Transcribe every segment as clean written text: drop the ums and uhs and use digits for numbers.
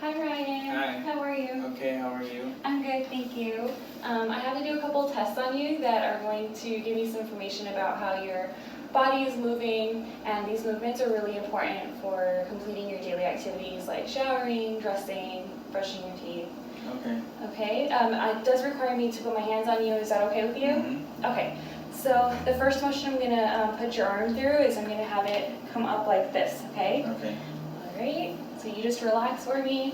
Hi Ryan. Hi. How are you? Okay, how are you? I'm good, thank you. I have to do a couple tests on you that are going to give you some information about how your body is moving, and these movements are really important for completing your daily activities like showering, dressing, brushing your teeth. Okay. Okay, it does require me to put my hands on you. Is that okay with you? Mm-hmm. Okay, so the first motion I'm going to put your arm through is I'm going to have it come up like this, okay? Okay. Alright, so you just relax for me.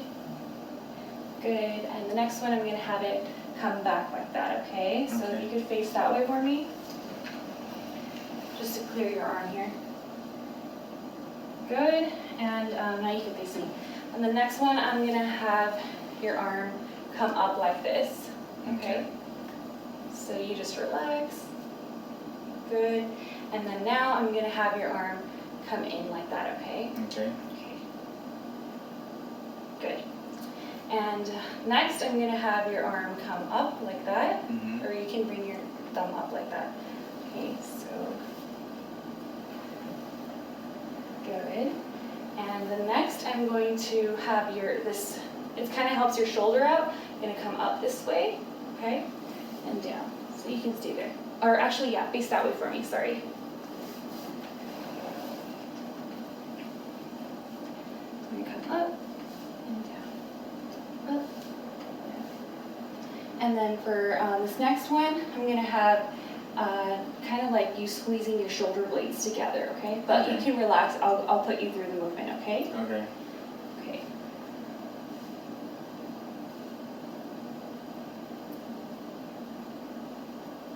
Good, and the next one I'm going to have it come back like that, okay? So if you could face that way for me. Just to clear your arm here. Good, and now you can face me. And the next one I'm going to have your arm come up like this, okay? So you just relax. Good, and then now I'm going to have your arm come in like that, okay? Okay. Good. And next, I'm going to have your arm come up like that, or you can bring your thumb up like that. Okay, so good. And the next, I'm going to have this, it kind of helps your shoulder out. I'm going to come up this way, okay, and down. So you can stay there. Or actually, yeah, face that way for me, sorry. I'm going to come up. And then for this next one, I'm going to have kind of like you squeezing your shoulder blades together, okay? But you can relax. I'll put you through the movement, okay? Okay. Okay.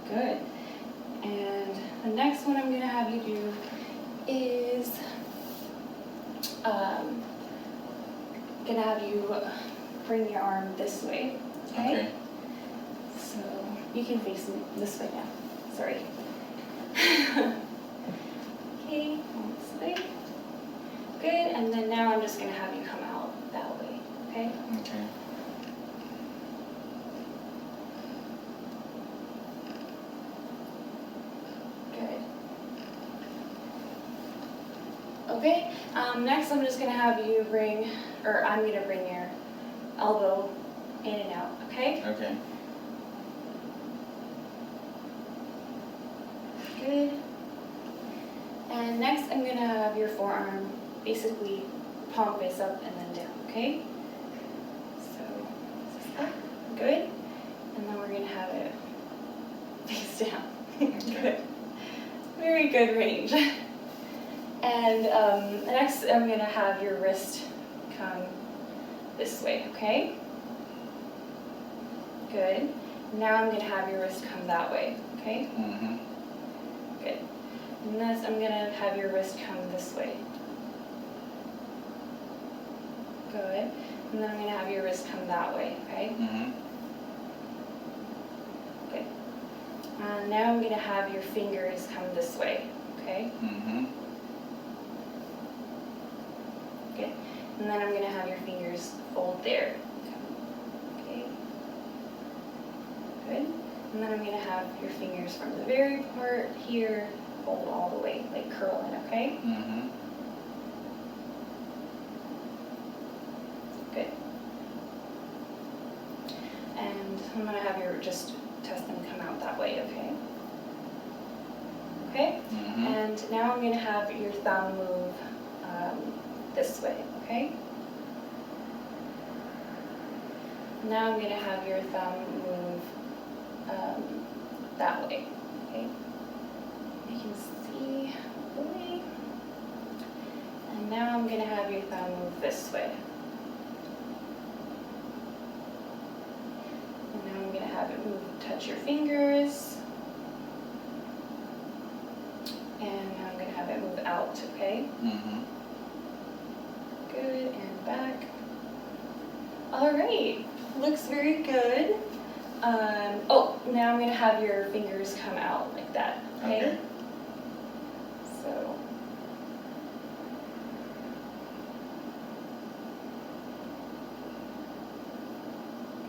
Good. And the next one I'm going to have you do is going to have you bring your arm this way, okay? So you can face me this way now. Sorry. Okay, this way. Good, and then now I'm just going to have you come out that way, okay? Okay. Good. Okay, next I'm just going to have you I'm going to bring your elbow in and out, okay? Okay. Good. And next I'm going to have your forearm basically palm face up and then down, okay? So, good. And then we're going to have it face down. Good. Very good range. And next I'm going to have your wrist come this way, okay? Good. Now I'm going to have your wrist come that way, okay? Mm-hmm. Good. And next I'm going to have your wrist come this way. Good. And then I'm going to have your wrist come that way, okay? Mm-hmm. Good. And now I'm going to have your fingers come this way, okay? Mm-hmm. Good. And then I'm going to have your fingers fold there. Okay. Good. And then I'm going to have your fingers from the very part here fold all the way, like curl in, okay? Mm-hmm. Good. And I'm going to have your just test them come out that way, okay? Okay? Mm-hmm. And now I'm going to have your thumb move this way, okay? Now I'm going to have your thumb move that way, okay? You can see, hopefully. And now I'm going to have your thumb move this way. And now I'm going to have it move, touch your fingers. And now I'm going to have it move out, okay? Mm-hmm. Good, and back. All right, looks very good. Now I'm going to have your fingers come out like that, okay? So,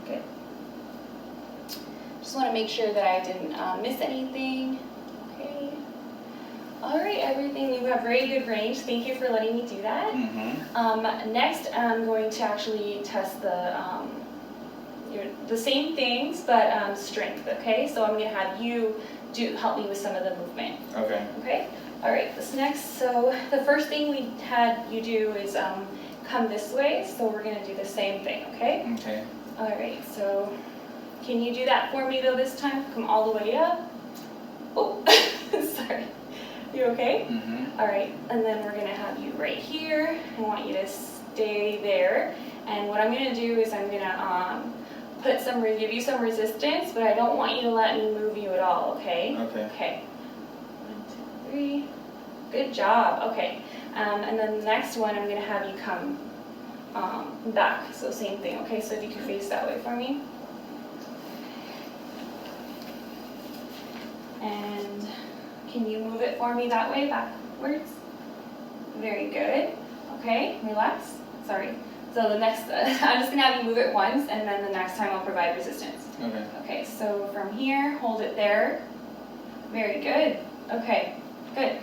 good. Just want to make sure that I didn't miss anything. Okay. All All right, everything, you have very good range. Thank you for letting me do that. Next, I'm going to actually test the same things, but strength, okay? So I'm gonna have you help me with some of the movement. Okay. Okay? All right, this next, so the first thing we had you do is come this way, so we're gonna do the same thing, okay? Okay. All right, so can you do that for me though this time? Come all the way up. Oh, sorry. You okay? All right, and then we're gonna have you right here. I want you to stay there. And what I'm gonna do is I'm gonna give you some resistance, but I don't want you to let me move you at all, okay? Okay. Okay. 1, 2, 3. Good job. Okay. And then the next one, I'm gonna have you come back. So same thing, okay? So if you could face that way for me. And can you move it for me that way, backwards? Very good. Okay, relax. Sorry. So the next, I'm just gonna have you move it once, and then the next time I'll provide resistance. Okay. Okay, so from here, hold it there. Very good. Okay, good.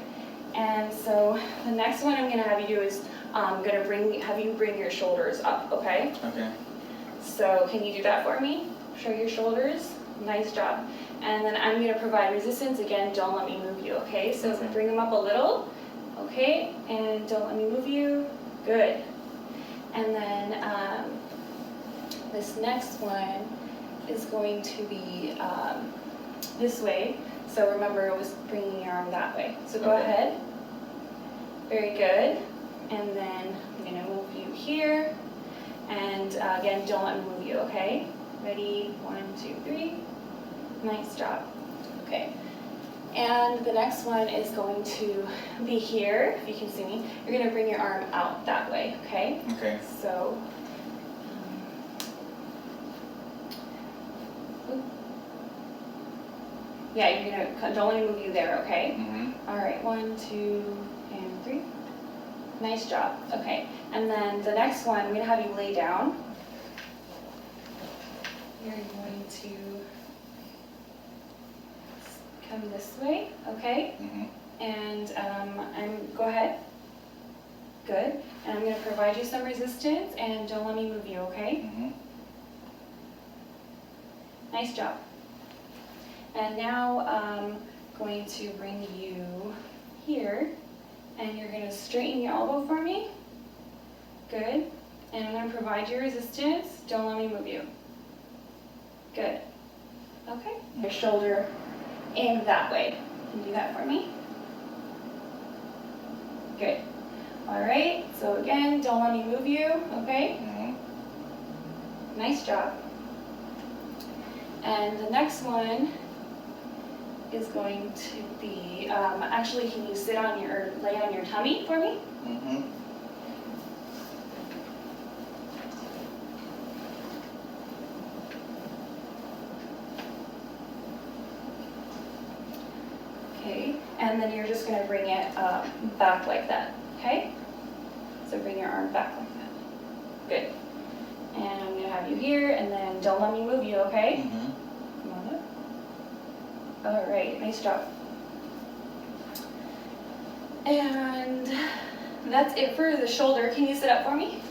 And so the next one I'm gonna have you do is I'm gonna have you bring your shoulders up, okay? Okay. So can you do that for me? Show your shoulders. Nice job. And then I'm gonna provide resistance again. Don't let me move you, okay? So bring them up a little, okay? And don't let me move you. Good. And then this next one is going to be this way. So remember, it was bringing your arm that way. So go ahead. Very good. And then I'm going to move you here. And again, don't let me move you, okay? Ready? 1, 2, 3. Nice job. Okay. And the next one is going to be here, if you can see me. You're going to bring your arm out that way, okay? Okay. So, yeah, you're going to, don't let me move you there, okay? All right, 1, 2, and 3. Nice job. Okay. And then the next one, I'm going to have you lay down. You're going to come this way, okay? And go ahead. Good. And I'm going to provide you some resistance, and don't let me move you, okay? Nice job. And now I'm going to bring you here, and you're going to straighten your elbow for me. Good. And I'm going to provide you resistance. Don't let me move you. Good. Okay. Your shoulder aimed that way. Can you do that for me? Good. All right. So again, don't let me move you. Okay. Nice job. And the next one is going to be, actually, can you lay on your tummy for me? Okay, and then you're just going to bring it back like that, okay? So bring your arm back like that. Good. And I'm going to have you here, and then don't let me move you, okay? Come on up. All right, nice job. And that's it for the shoulder. Can you sit up for me?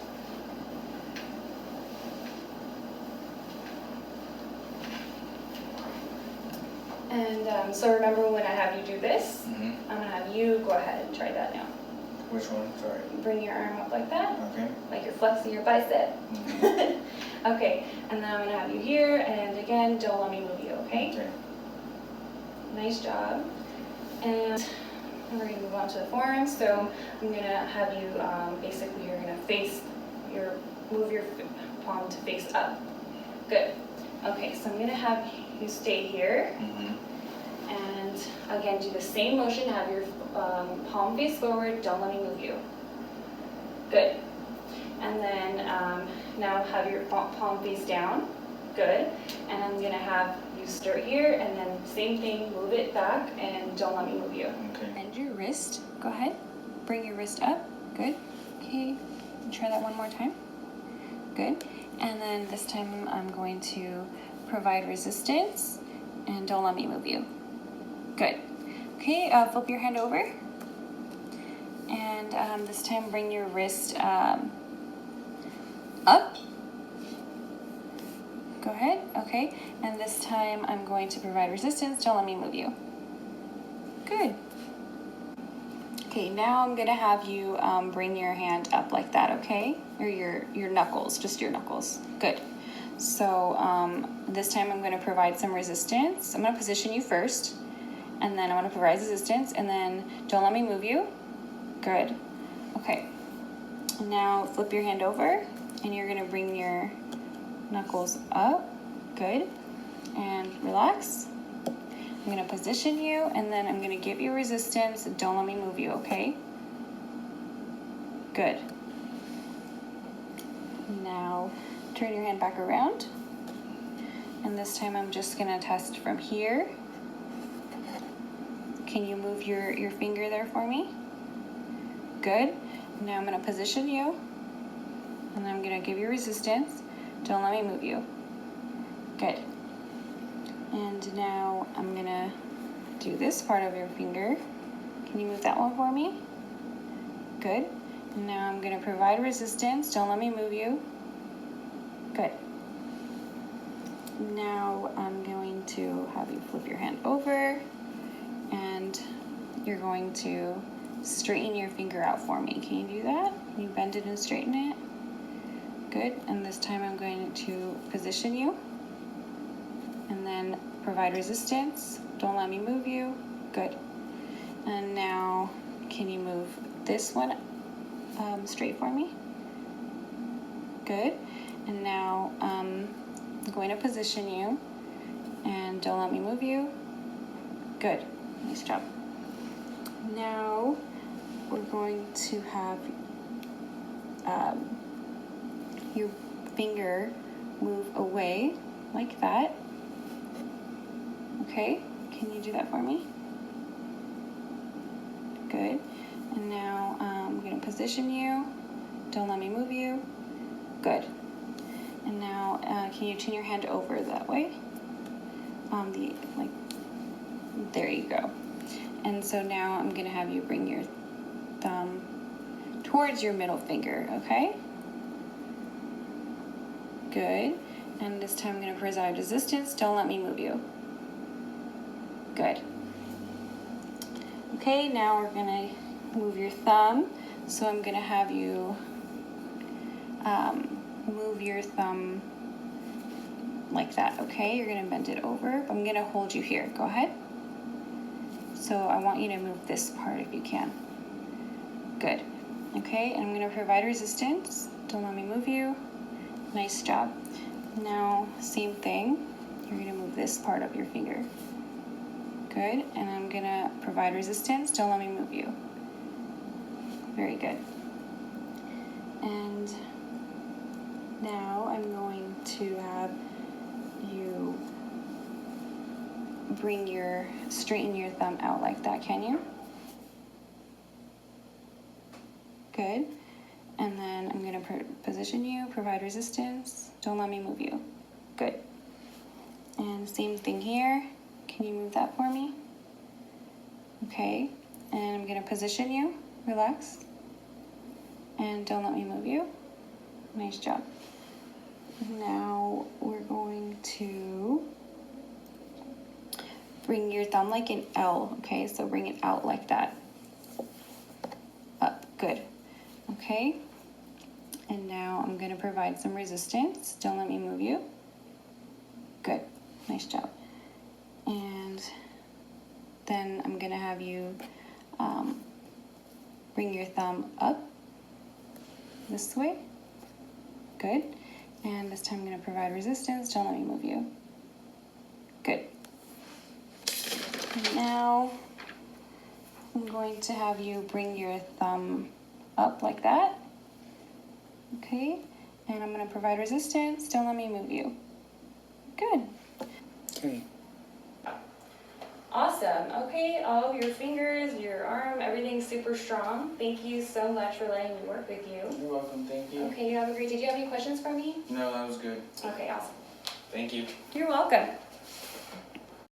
And so remember, when I have you do this, I'm going to have you go ahead and try that now. Which one? Sorry. Bring your arm up like that. Okay. Like you're flexing your bicep. Okay, and then I'm going to have you here, and again, don't let me move you, okay? Okay. Nice job. And we're going to move on to the forearms. So I'm going to have you, basically, you're going to move your palm to face up. Good. Okay, so I'm going to have you stay here. And again, do the same motion. Have your palm face forward. Don't let me move you. Good. And then now have your palm face down. Good. And I'm going to have you start here, and then same thing, move it back, and don't let me move you. Okay. Bend your wrist. Go ahead. Bring your wrist up. Good. Okay. Try that one more time. Good. And then this time I'm going to provide resistance, and don't let me move you. Good. Okay, flip your hand over. And this time bring your wrist up. Go ahead, okay. And this time I'm going to provide resistance. Don't let me move you. Good. Okay, now I'm gonna have you bring your hand up like that, okay? Or your knuckles, just your knuckles. Good. So this time I'm gonna provide some resistance. I'm gonna position you first, and then I'm gonna provide resistance, and then don't let me move you. Good. Okay. Now flip your hand over, and you're gonna bring your knuckles up. Good. And relax. I'm gonna position you, and then I'm gonna give you resistance. Don't let me move you, okay? Good. Now turn your hand back around. And this time I'm just gonna test from here. Can you move your finger there for me? Good. Now I'm gonna position you, and I'm gonna give you resistance. Don't let me move you. Good. And now I'm gonna do this part of your finger. Can you move that one for me? Good. And now I'm gonna provide resistance. Don't let me move you. Good. Now I'm going to have you flip your hand over, and you're going to straighten your finger out for me. Can you do that? Can you bend it and straighten it? Good. And this time I'm going to position you, and then provide resistance. Don't let me move you. Good. And now can you move this one straight for me? Good. And now I'm going to position you, and don't let me move you. Good. Nice job. Now we're going to have your finger move away like that. Okay, can you do that for me? Good. And now I'm going to position you. Don't let me move you. Good. And now can you turn your hand over that way? There you go. And so now I'm going to have you bring your thumb towards your middle finger, okay? Good. And this time I'm going to provide resistance. Don't let me move you. Good. Okay, now we're going to move your thumb. So I'm going to have you move your thumb like that, okay? You're going to bend it over. I'm going to hold you here. Go ahead. So I want you to move this part if you can. Good. Okay, and I'm going to provide resistance. Don't let me move you. Nice job. Now, same thing. You're going to move this part of your finger. Good. And I'm going to provide resistance. Don't let me move you. Very good. And now I'm going to have you straighten your thumb out like that. Can you? Good. And then I'm going to position you, provide resistance. Don't let me move you. Good. And same thing here. Can you move that for me? Okay. And I'm going to position you. Relax. And don't let me move you. Nice job. Now we're going to bring your thumb like an L. Okay, so bring it out like that. Up. Good. Okay. And now I'm going to provide some resistance. Don't let me move you. Good. Nice job. And then I'm going to have you bring your thumb up this way. Good. And this time I'm going to provide resistance. Don't let me move you. Good. And now I'm going to have you bring your thumb up like that. Okay. And I'm going to provide resistance. Don't let me move you. Good. Okay. Awesome. Okay, all of your fingers, your arm, everything's super strong. Thank you so much for letting me work with you. You're welcome. Thank you. Okay, you have a great day. Did you have any questions for me? No, that was good. Okay, awesome. Thank you. You're welcome.